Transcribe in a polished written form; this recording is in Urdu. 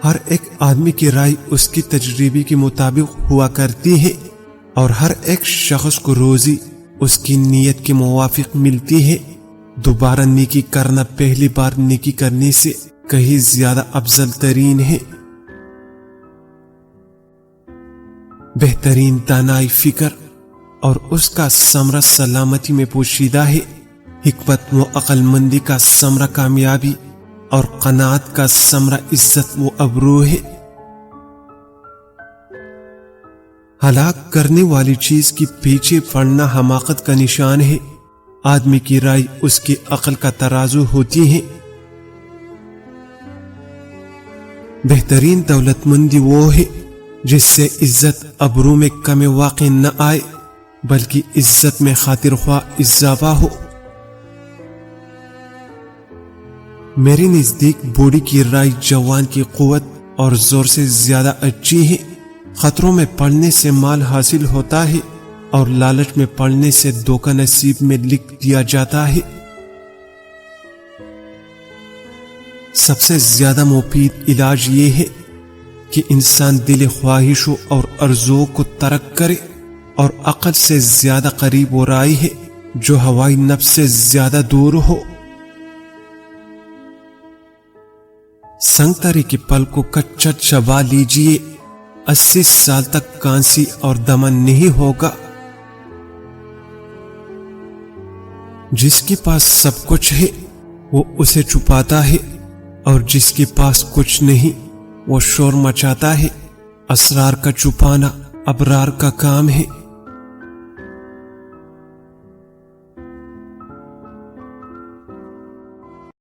ہر ایک آدمی کی رائے اس کی تجربے کے مطابق ہوا کرتی ہے، اور ہر ایک شخص کو روزی اس کی نیت کے موافق ملتی ہے۔ دوبارہ نیکی کرنا پہلی بار نیکی کرنے سے کہیں زیادہ افضل ترین ہے۔ بہترین دانائی فکر اور اس کا ثمرہ سلامتی میں پوشیدہ ہے۔ حکمت و عقل مندی کا ثمرہ کامیابی اور قناعت کا ثمرہ عزت و ابرو ہے۔ ہلاک کرنے والی چیز کی پیچھے پڑنا حماقت کا نشان ہے۔ آدمی کی رائے اس کی عقل کا ترازو ہوتی ہے۔ بہترین دولت مندی وہ ہے جس سے عزت ابرو میں کمی واقع نہ آئے بلکہ عزت میں خاطر خواہ اضافہ ہو۔ میرے نزدیک بوڑھی کی رائے جوان کی قوت اور زور سے زیادہ اچھی ہے۔ خطروں میں پڑنے سے مال حاصل ہوتا ہے اور لالچ میں پڑنے سے دھوکہ نصیب میں لکھ دیا جاتا ہے۔ سب سے زیادہ مفید علاج یہ ہے کہ انسان دل خواہشوں اور ارزوؤں کو ترک کرے اور عقل سے زیادہ قریب وہ رائے ہے جو ہوائے نفس سے زیادہ دور ہو۔ سنگترے کے پل کو کچا چبا لیجئے، 80 سال تک کانسی اور دمن نہیں ہوگا۔ جس کے پاس سب کچھ ہے وہ اسے چھپاتا ہے، اور جس کے پاس کچھ نہیں وہ شور مچاتا ہے۔ اسرار کا چھپانا ابرار کا کام ہے۔